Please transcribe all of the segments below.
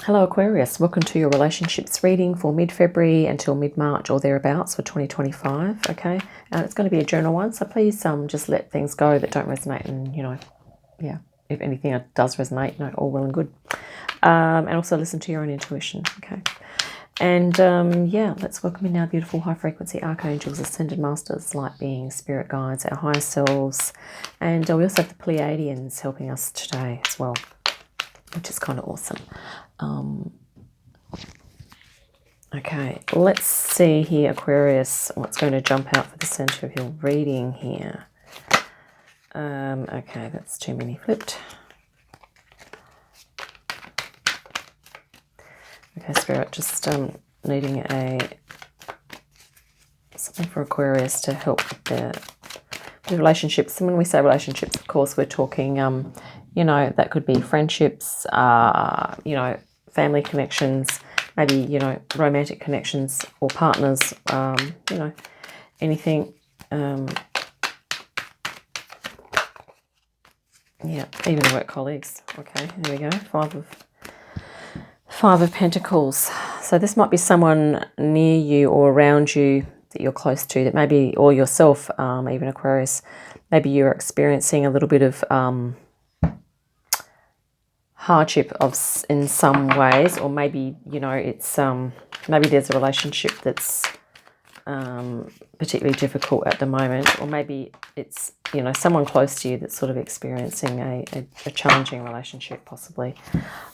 Hello Aquarius, welcome to your relationships reading for mid-February until mid-March or thereabouts for 2025, okay? It's going to be a journal one, so please just let things go that don't resonate and, yeah, if anything does resonate, all well and good. And also listen to your own intuition, okay? And yeah, let's welcome in our beautiful high-frequency archangels, ascended masters, light beings, spirit guides, our higher selves, and we also have the Pleiadians helping us today as well, which is kind of awesome. Okay, let's see here, Aquarius, what's going to jump out for the center of your reading here. Okay, that's too many flipped. Okay, Spirit, just needing something for Aquarius to help with the relationships. And when we say relationships, of course, we're talking, that could be friendships, family connections, maybe, romantic connections or partners, anything. Yeah, even work colleagues. Okay, there we go. Five of Pentacles. So this might be someone near you or around you that you're close to, that maybe, or yourself, even Aquarius, maybe you're experiencing a little bit of hardship in some ways, or maybe, it's maybe there's a relationship that's particularly difficult at the moment, or maybe it's, someone close to you that's sort of experiencing a challenging relationship, possibly.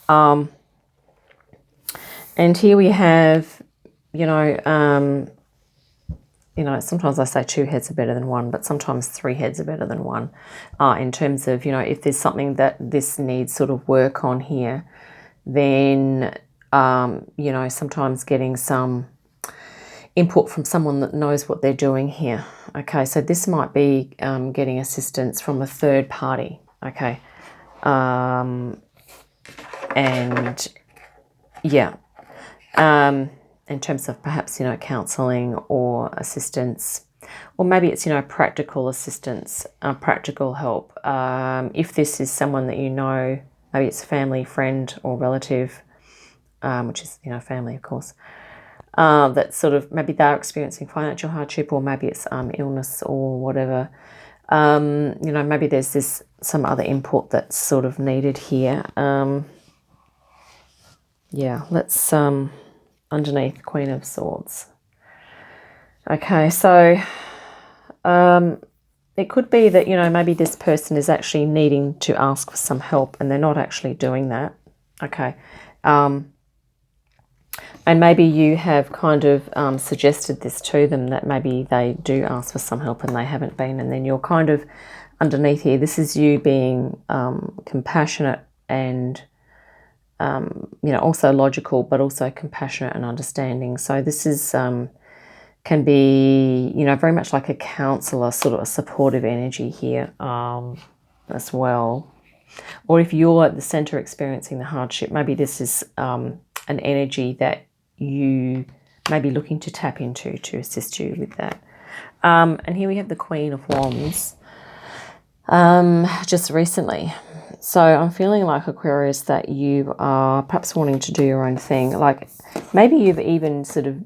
And here we have, sometimes I say two heads are better than one, but sometimes three heads are better than one, in terms of, if there's something that this needs sort of work on here, then, sometimes getting some input from someone that knows what they're doing here. Okay, so this might be getting assistance from a third party, okay? And, yeah. In terms of perhaps, counselling or assistance, or maybe it's, practical assistance, practical help. If this is someone that maybe it's a family, friend or relative, which is, family, of course, that sort of, maybe they're experiencing financial hardship, or maybe it's illness or whatever. Maybe there's some other input that's sort of needed here. Yeah, let's underneath Queen of Swords. Okay, so it could be that, maybe this person is actually needing to ask for some help and they're not actually doing that. Okay. And maybe you have kind of suggested this to them, that maybe they do ask for some help and they haven't been, and then you're kind of underneath here. This is you being compassionate and also logical, but also compassionate and understanding. So this is can be, very much like a counselor, sort of a supportive energy here as well. Or if you're at the center experiencing the hardship, maybe this is an energy that you may be looking to tap into to assist you with that. And here we have the Queen of Wands just recently. So I'm feeling like, Aquarius, that you are perhaps wanting to do your own thing. Like maybe you've even sort of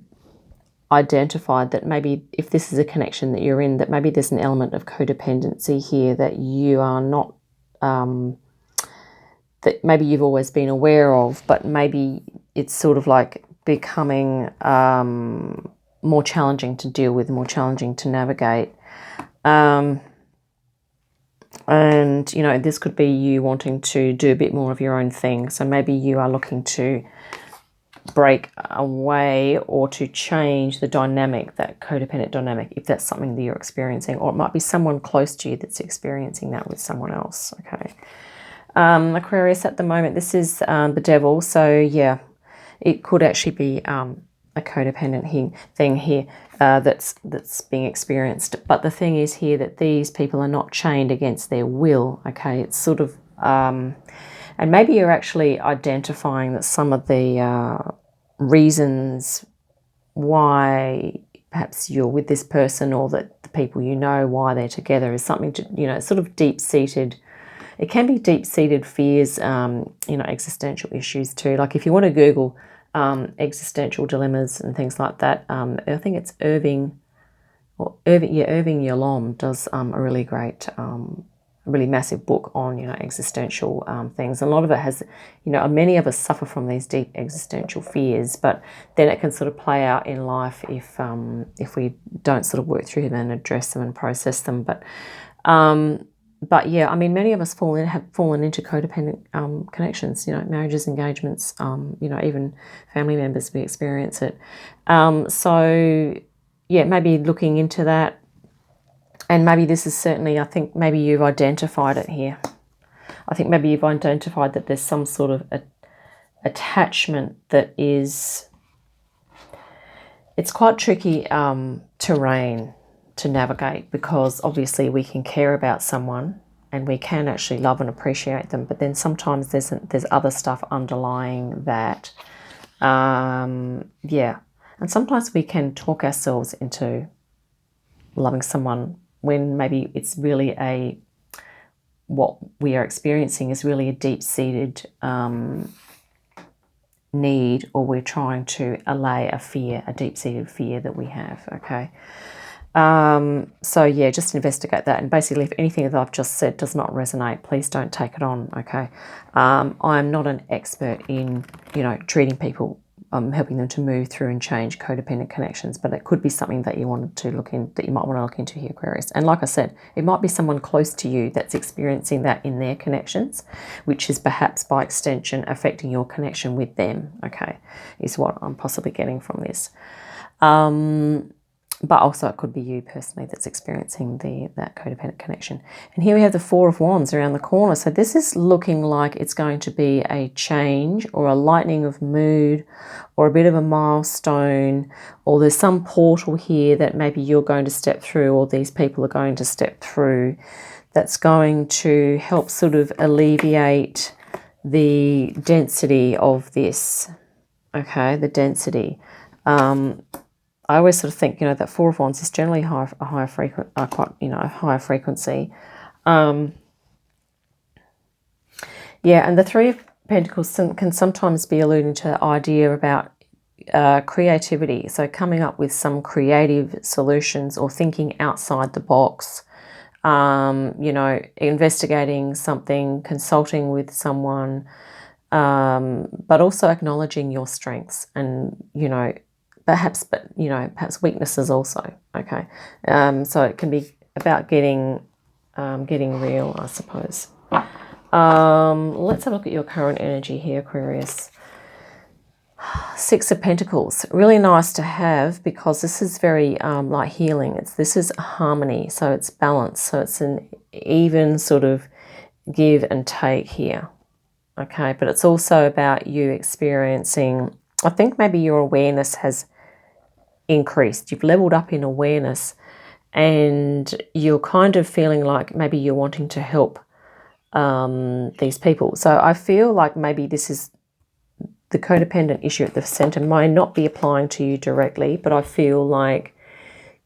identified that maybe if this is a connection that you're in, that maybe there's an element of codependency here that you are not, that maybe you've always been aware of, but maybe it's sort of like becoming more challenging to deal with, more challenging to navigate. And, this could be you wanting to do a bit more of your own thing. So maybe you are looking to break away or to change the dynamic, that codependent dynamic, if that's something that you're experiencing. Or it might be someone close to you that's experiencing that with someone else, okay? Aquarius, at the moment, this is the Devil. So, yeah, it could actually be a codependent thing here that's being experienced. But the thing is here that these people are not chained against their will, okay? It's sort of, and maybe you're actually identifying that some of the reasons why perhaps you're with this person, or that the people why they're together, is something to, sort of deep-seated It can be deep-seated fears, you know, existential issues too. Like if you want to Google existential dilemmas and things like that, I think it's Irving Yalom does a really great, really massive book on, you know, existential things. A lot of it has, you know, many of us suffer from these deep existential fears, but then it can sort of play out in life if we don't sort of work through them and address them and process them. But yeah, I mean, many of us have fallen into codependent connections, you know, marriages, engagements, you know, even family members, we experience it. So yeah, maybe looking into that. And maybe this is certainly, I think maybe you've identified it here. I think maybe you've identified that there's some sort of attachment that is, it's quite tricky terrain to navigate, because obviously we can care about someone and we can actually love and appreciate them, but then sometimes there's other stuff underlying that. Yeah, and sometimes we can talk ourselves into loving someone when maybe it's really what we are experiencing is really a deep-seated need, or we're trying to allay a deep-seated fear that we have, okay? So yeah, just investigate that. And basically, if anything that I've just said does not resonate, please don't take it on, okay? I'm not an expert in, you know, treating people, helping them to move through and change codependent connections, but it could be something that you wanted to look in, that you might want to look into here, Aquarius. And like I said, it might be someone close to you that's experiencing that in their connections, which is perhaps by extension affecting your connection with them, okay, is what I'm possibly getting from this. But also it could be you personally that's experiencing that codependent connection. And here we have the Four of Wands around the corner. So this is looking like it's going to be a change or a lightening of mood or a bit of a milestone, or there's some portal here that maybe you're going to step through, or these people are going to step through, that's going to help sort of alleviate the density of this, okay, the density. I always sort of think, you know, that Four of Wands is generally a higher frequency. Yeah, and the Three of Pentacles can sometimes be alluding to the idea about creativity. So coming up with some creative solutions or thinking outside the box, you know, investigating something, consulting with someone, but also acknowledging your strengths and, you know, perhaps weaknesses also, okay? So it can be about getting real, I suppose. Let's have a look at your current energy here, Aquarius. Six of Pentacles, really nice to have, because this is very like healing. This is harmony, so it's balance, so it's an even sort of give and take here, okay? But it's also about you experiencing, I think maybe your awareness has increased. You've leveled up in awareness, and you're kind of feeling like maybe you're wanting to help these people. So I feel like maybe this is the codependent issue at the center might not be applying to you directly, but I feel like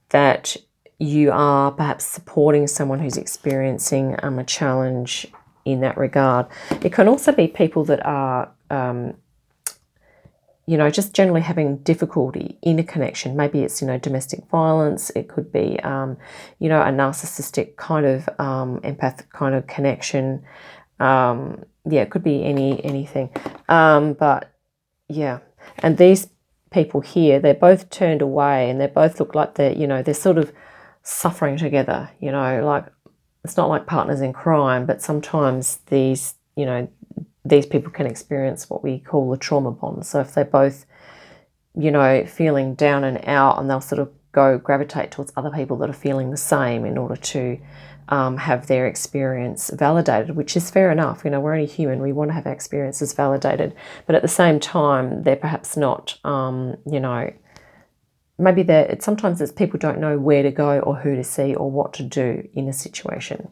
that you are perhaps supporting someone who's experiencing a challenge in that regard. It can also be people that are you know, just generally having difficulty in a connection. Maybe it's, you know, domestic violence. It could be, you know, a narcissistic kind of empathic kind of connection. Yeah, it could be anything. But yeah, and these people here, they're both turned away, and they both look like they're, you know, they're sort of suffering together. You know, like it's not like partners in crime, but sometimes these, you know, these people can experience what we call the trauma bond. So if they're both, you know, feeling down and out, and they'll sort of gravitate towards other people that are feeling the same in order to have their experience validated, which is fair enough. You know, we're only human. We want to have our experiences validated. But at the same time, they're perhaps not, you know, maybe sometimes it's people don't know where to go or who to see or what to do in a situation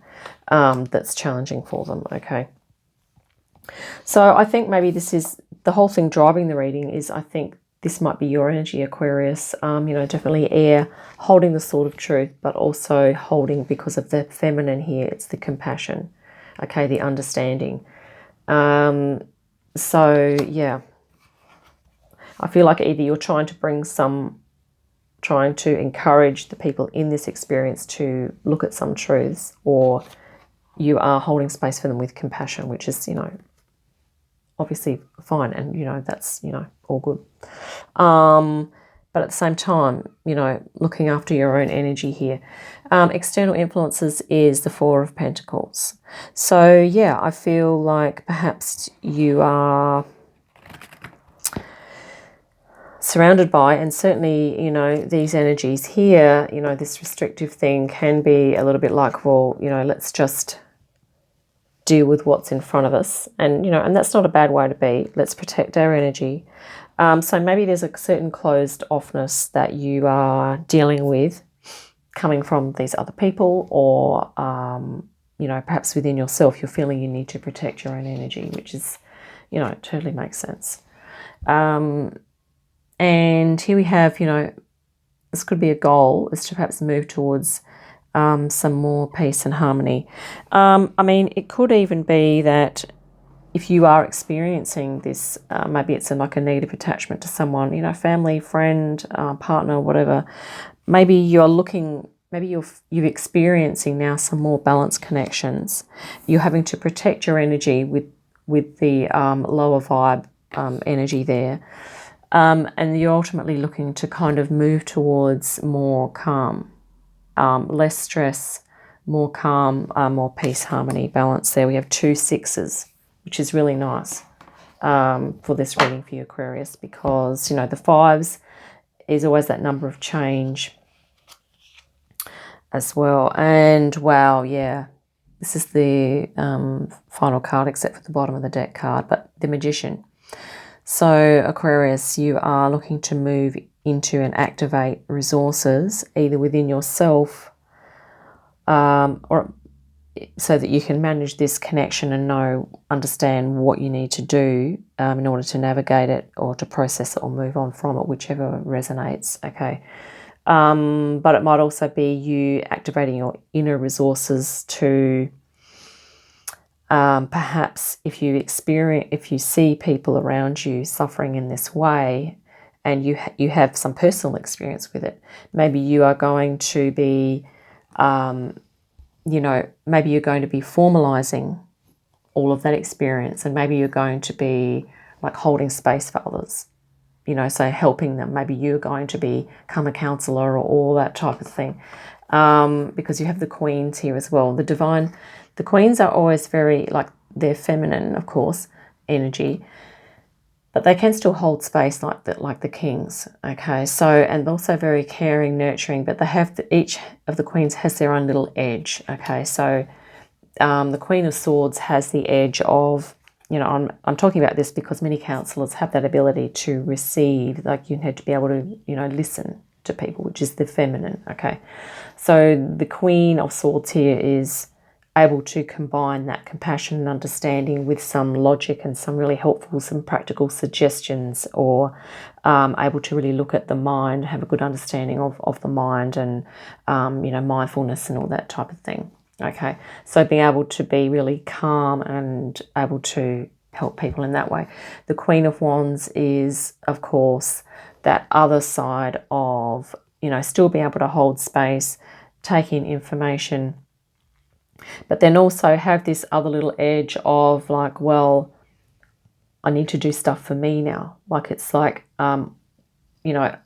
that's challenging for them, okay? So I think maybe this is the whole thing driving the reading is, I think this might be your energy, Aquarius. You know, definitely air, holding the sword of truth, but also holding, because of the feminine here, it's the compassion. okay, the understanding. So, yeah, I feel like either you're trying to encourage the people in this experience to look at some truths, or you are holding space for them with compassion, which is, obviously fine, and, that's, all good. But at the same time, looking after your own energy here. External influences is the Four of Pentacles. So, yeah, I feel like perhaps you are surrounded by, and certainly, these energies here, this restrictive thing can be a little bit like, well, let's just deal with what's in front of us. And, and that's not a bad way to be. Let's protect our energy. So maybe there's a certain closed offness that you are dealing with coming from these other people, or, perhaps within yourself, you're feeling you need to protect your own energy, which is, totally makes sense. And here we have, this could be a goal, is to perhaps move towards some more peace and harmony. I mean, it could even be that if you are experiencing this, maybe it's like a negative attachment to someone, family, friend, partner, whatever. Maybe you're experiencing now some more balanced connections. You're having to protect your energy with the lower vibe energy there. And you're ultimately looking to kind of move towards more calm, less stress, more calm, more peace, harmony, balance there. We have 2 6s, which is really nice for this reading for you, Aquarius, because, the 5s is always that number of change as well. And, wow, yeah, this is the final card except for the bottom of the deck card, but the Magician. So, Aquarius, you are looking to move into and activate resources either within yourself or so that you can manage this connection and understand what you need to do in order to navigate it or to process it or move on from it, whichever resonates, okay? But it might also be you activating your inner resources to perhaps if you see people around you suffering in this way, and you have some personal experience with it, maybe you are going to be, maybe you're going to be formalizing all of that experience, and maybe you're going to be like holding space for others, so helping them. Maybe you're going to become a counselor or all that type of thing, because you have the Queens here as well. The Queens are always very, they're feminine, of course, energy, but they can still hold space like the Kings, okay? So, and also very caring, nurturing, but they have, each of the Queens has their own little edge, okay? So, the Queen of Swords has the edge of, I'm talking about this because many counselors have that ability to receive, you have to be able to, listen to people, which is the feminine, okay? So, the Queen of Swords here is able to combine that compassion and understanding with some logic and some really helpful, some practical suggestions, or able to really look at the mind, have a good understanding of the mind, and, mindfulness and all that type of thing. Okay, so being able to be really calm and able to help people in that way. The Queen of Wands is, of course, that other side of, still being able to hold space, take in information, but then also have this other little edge of well, I need to do stuff for me now. It's I'm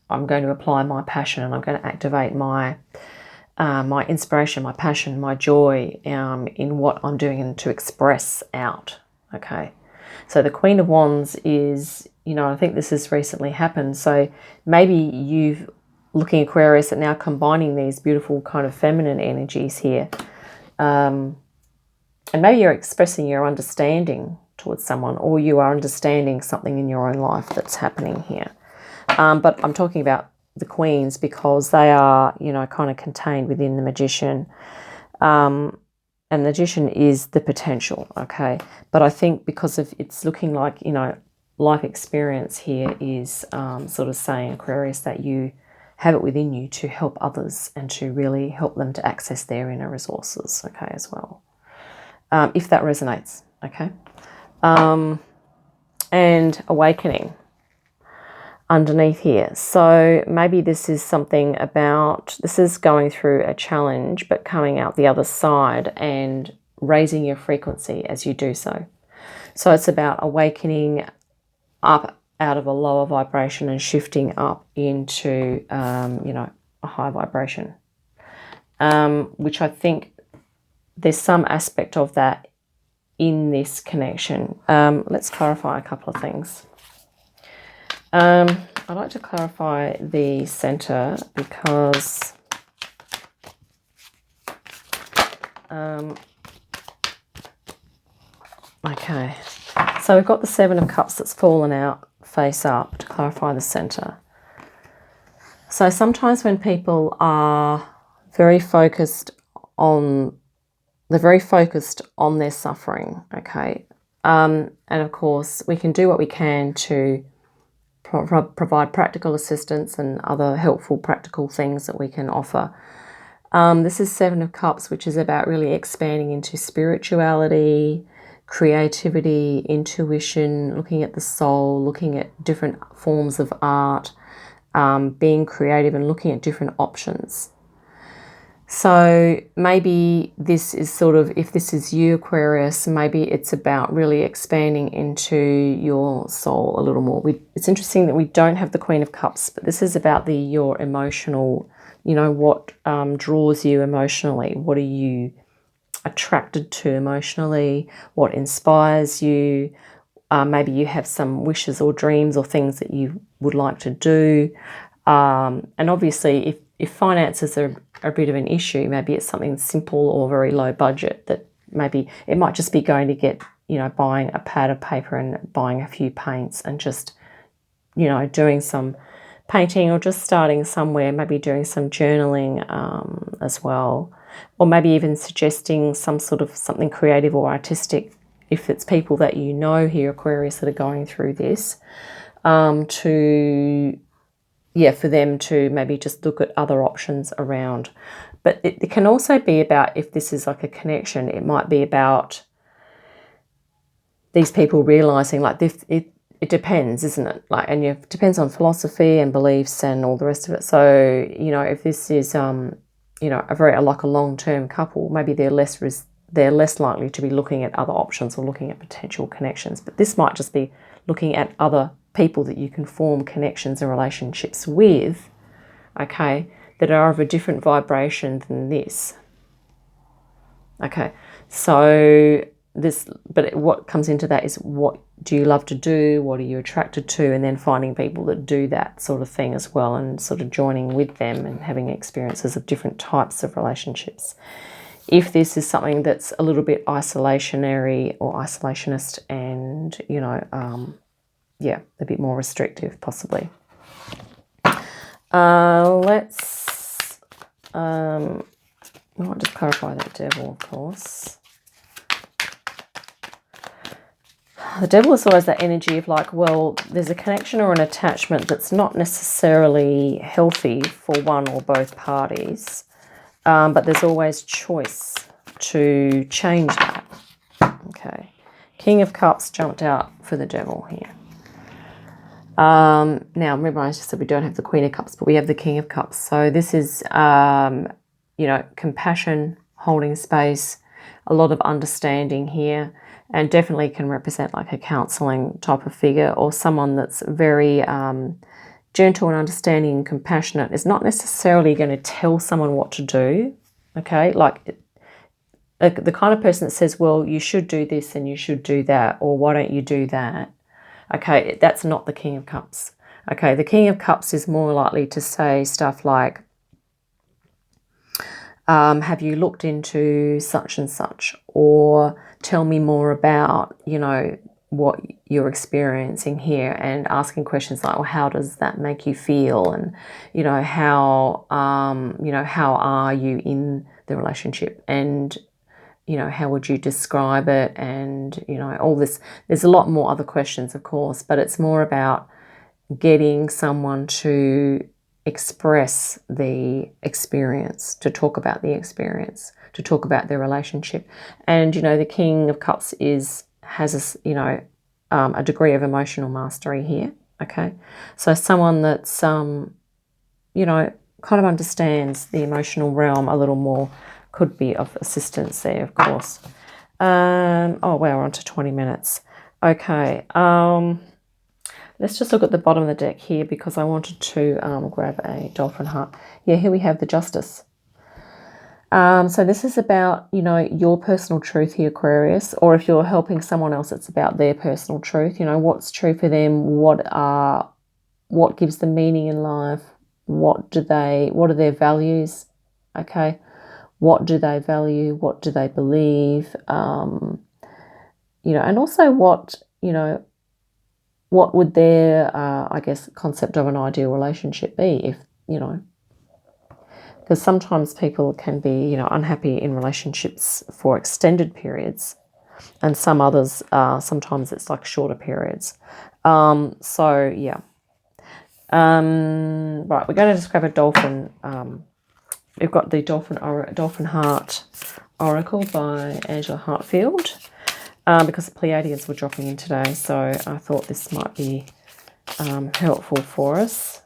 going to apply my passion, and I'm going to activate my my inspiration, my passion, my joy in what I'm doing, and to express out, okay? So the Queen of Wands is, I think this has recently happened. So maybe you've, looking Aquarius, at now combining these beautiful kind of feminine energies here. And maybe you're expressing your understanding towards someone, or you are understanding something in your own life that's happening here. But I'm talking about the Queens because they are, kind of contained within the Magician. And the Magician is the potential, okay? But I think because of it's looking like, life experience here is sort of saying, Aquarius, that you have it within you to help others and to really help them to access their inner resources, okay, as well. if that resonates, okay? And awakening underneath here. So maybe this is something about, this is going through a challenge, but coming out the other side and raising your frequency as you do so. So it's about awakening up out of a lower vibration and shifting up into, you know, a high vibration, which I think there's some aspect of that in this connection. Let's clarify a couple of things. I'd like to clarify the center because okay, so we've got the Seven of Cups that's fallen out face up to clarify the center. So sometimes when people are very focused on, they're very focused on their suffering, okay, and of course we can do what we can to provide practical assistance and other helpful practical things that we can offer. This is Seven of Cups, which is about really expanding into spirituality, creativity, intuition, looking at the soul, looking at different forms of art, being creative and looking at different options. So maybe this is sort of, if this is you, Aquarius, maybe it's about really expanding into your soul a little more. It's interesting that we don't have the Queen of Cups, but this is about your emotional, you know, what draws you emotionally. What are you attracted to emotionally? What inspires you? Maybe you have some wishes or dreams or things that you would like to do. And obviously, if finances are a bit of an issue, maybe it's something simple or very low budget, that maybe it might just be going to get, you know, buying a pad of paper and buying a few paints and just, you know, doing some painting or just starting somewhere, maybe doing some journaling as well. Or maybe even suggesting some sort of something creative or artistic, if it's people that you know here, Aquarius, that are going through this, for them to maybe just look at other options around. But it can also be about, if this is like a connection, it might be about these people realizing, like, it depends, isn't it? Like, and it depends on philosophy and beliefs and all the rest of it. So, you know, if this is, you know, like a long-term couple, maybe they're less likely to be looking at other options or looking at potential connections. But this might just be looking at other people that you can form connections and relationships with, okay, that are of a different vibration than this. Okay, so but what comes into that is, what do you love to do? What are you attracted to? And then finding people that do that sort of thing as well, and sort of joining with them and having experiences of different types of relationships. If this is something that's a little bit isolationary or isolationist and, you know, a bit more restrictive, possibly. Let's, I might just clarify that Devil, of course. The Devil is always that energy of like, well, there's a connection or an attachment that's not necessarily healthy for one or both parties, but there's always choice to change that. Okay. King of Cups jumped out for the Devil here. Now, remember, I just said we don't have the Queen of Cups, but we have the King of Cups. So this is, you know, compassion, holding space, a lot of understanding here, and definitely can represent like a counseling type of figure, or someone that's very gentle and understanding and compassionate. Is not necessarily going to tell someone what to do, okay? Like the kind of person that says, well, you should do this and you should do that, or why don't you do that? Okay, that's not the King of Cups. Okay, the King of Cups is more likely to say stuff like, have you looked into such and such? Or tell me more about, you know, what you're experiencing here, and asking questions like, well, how does that make you feel? And, you know, how are you in the relationship? And, you know, how would you describe it? And, you know, all this. There's a lot more other questions, of course, but it's more about getting someone to express the experience, to talk about the experience, to talk about their relationship. And, you know, the King of Cups has a, you know, a degree of emotional mastery here, okay? So someone that's, you know, kind of understands the emotional realm a little more could be of assistance there, of course. Oh, wow, we're on to 20 minutes. Okay, let's just look at the bottom of the deck here, because I wanted to grab a dolphin heart. Yeah, here we have the Justice. So this is about, you know, your personal truth here, Aquarius, or if you're helping someone else, it's about their personal truth. You know, what's true for them, what gives them meaning in life, what are their values, okay? What do they value? What do they believe? You know, and also what would their, I guess, concept of an ideal relationship be, if, you know, because sometimes people can be, you know, unhappy in relationships for extended periods, and some others, sometimes it's like shorter periods. So, yeah. Right, we're going to just grab a dolphin. We've got the Dolphin Heart Oracle by Angela Hartfield, because the Pleiadians were dropping in today, so I thought this might be helpful for us.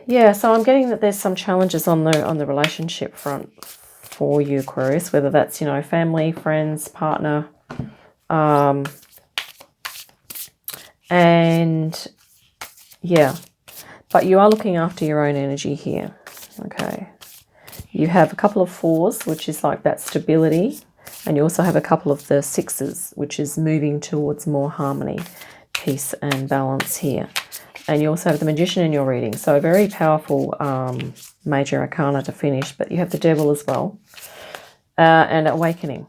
Yeah, so I'm getting that there's some challenges on the relationship front for you, Aquarius, whether that's, you know, family, friends, partner, and yeah, but you are looking after your own energy here, okay? You have a couple of 4s, which is like that stability, and you also have a couple of the 6s, which is moving towards more harmony, peace and balance here. And you also have the Magician in your reading. So a very powerful major arcana to finish. But you have the Devil as well. And Awakening.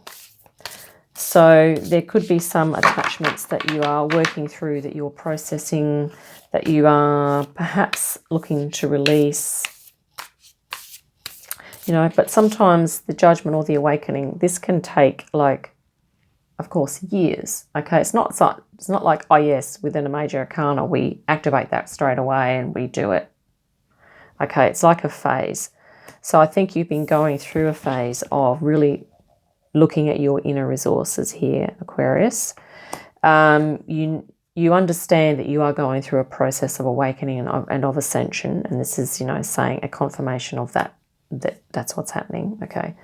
So there could be some attachments that you are working through, that you're processing, that you are perhaps looking to release. You know, but sometimes the Judgment or the Awakening, this can take, like, of course, years. Okay, it's not like, oh yes, within a major arcana we activate that straight away and we do it. Okay, it's like a phase. So I think you've been going through a phase of really looking at your inner resources here, Aquarius. You understand that you are going through a process of awakening and of ascension, and this is, you know, saying a confirmation of that's what's happening. Okay,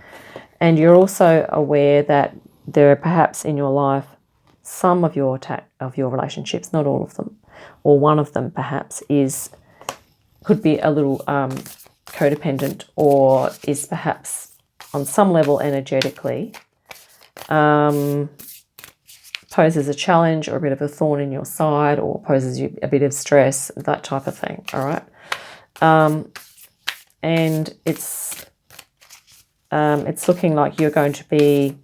and you're also aware that there are perhaps in your life some of your relationships, not all of them, or one of them perhaps could be a little codependent, or is perhaps on some level energetically poses a challenge or a bit of a thorn in your side, or poses you a bit of stress, that type of thing. All right, and it's looking like you're going to be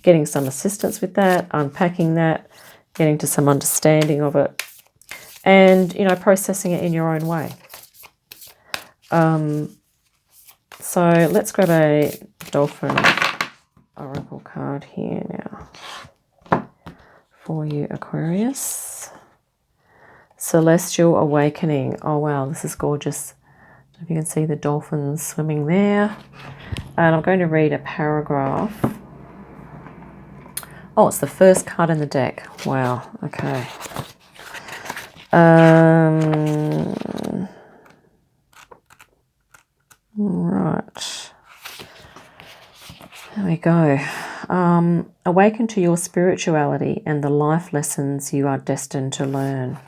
getting some assistance with that, unpacking that, getting to some understanding of it, and, you know, processing it in your own way. So let's grab a Dolphin Oracle card here now for you, Aquarius. Celestial Awakening. Oh wow, this is gorgeous. I don't know if you can see the dolphins swimming there. And I'm going to read a paragraph. Oh, it's the first card in the deck. Wow, okay. Right. There we go. Awaken to your spirituality and the life lessons you are destined to learn.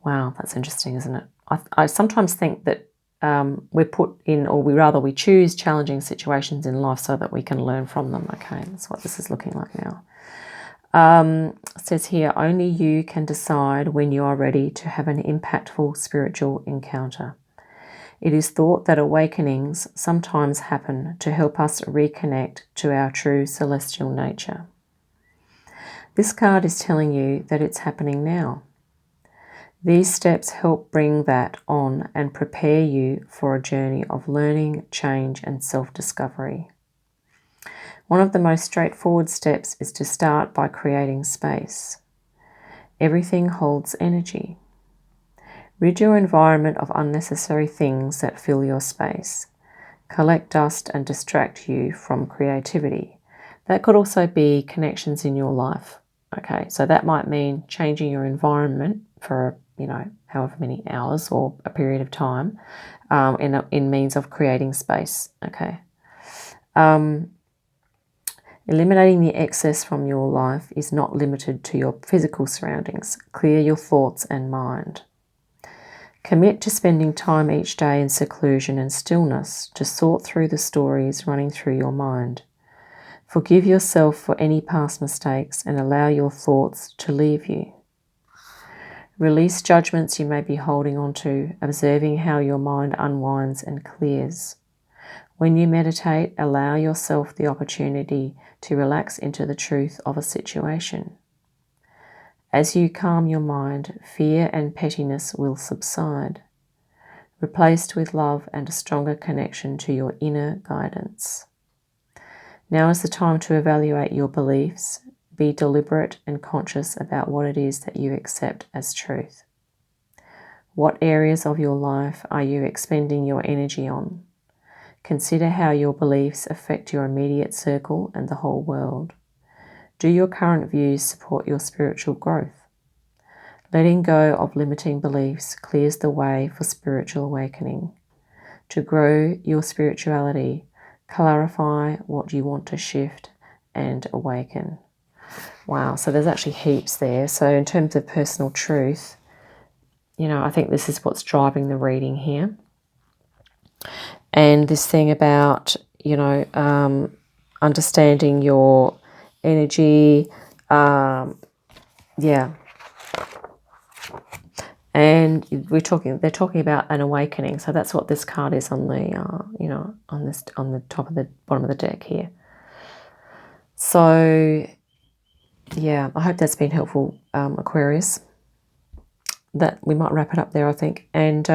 Wow, that's interesting, isn't it? I sometimes think that we're put in, or we choose challenging situations in life so that we can learn from them. Okay, that's what this is looking like now. It says here, only you can decide when you are ready to have an impactful spiritual encounter. It is thought that awakenings sometimes happen to help us reconnect to our true celestial nature. This card is telling you that it's happening now. These steps help bring that on and prepare you for a journey of learning, change, and self-discovery. One of the most straightforward steps is to start by creating space. Everything holds energy. Rid your environment of unnecessary things that fill your space. Collect dust and distract you from creativity. That could also be connections in your life. Okay, so that might mean changing your environment for, you know, however many hours or a period of time in means of creating space. Okay. Eliminating the excess from your life is not limited to your physical surroundings. Clear your thoughts and mind. Commit to spending time each day in seclusion and stillness to sort through the stories running through your mind. Forgive yourself for any past mistakes and allow your thoughts to leave you. Release judgments you may be holding on to, observing how your mind unwinds and clears. When you meditate, allow yourself the opportunity to relax into the truth of a situation. As you calm your mind, fear and pettiness will subside, replaced with love and a stronger connection to your inner guidance. Now is the time to evaluate your beliefs. Be deliberate and conscious about what it is that you accept as truth. What areas of your life are you expending your energy on? Consider how your beliefs affect your immediate circle and the whole world. Do your current views support your spiritual growth? Letting go of limiting beliefs clears the way for spiritual awakening. To grow your spirituality, clarify what you want to shift and awaken. Wow, so there's actually heaps there. So in terms of personal truth, you know, I think this is what's driving the reading here. And this thing about, you know, understanding your energy, yeah. And they're talking about an awakening. So that's what this card is on the, you know, on the top of the bottom of the deck here. So, yeah, I hope that's been helpful, Aquarius. That we might wrap it up there, I think. And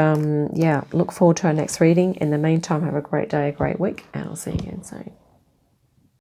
yeah, look forward to our next reading. In the meantime, have a great day, a great week, and I'll see you again soon.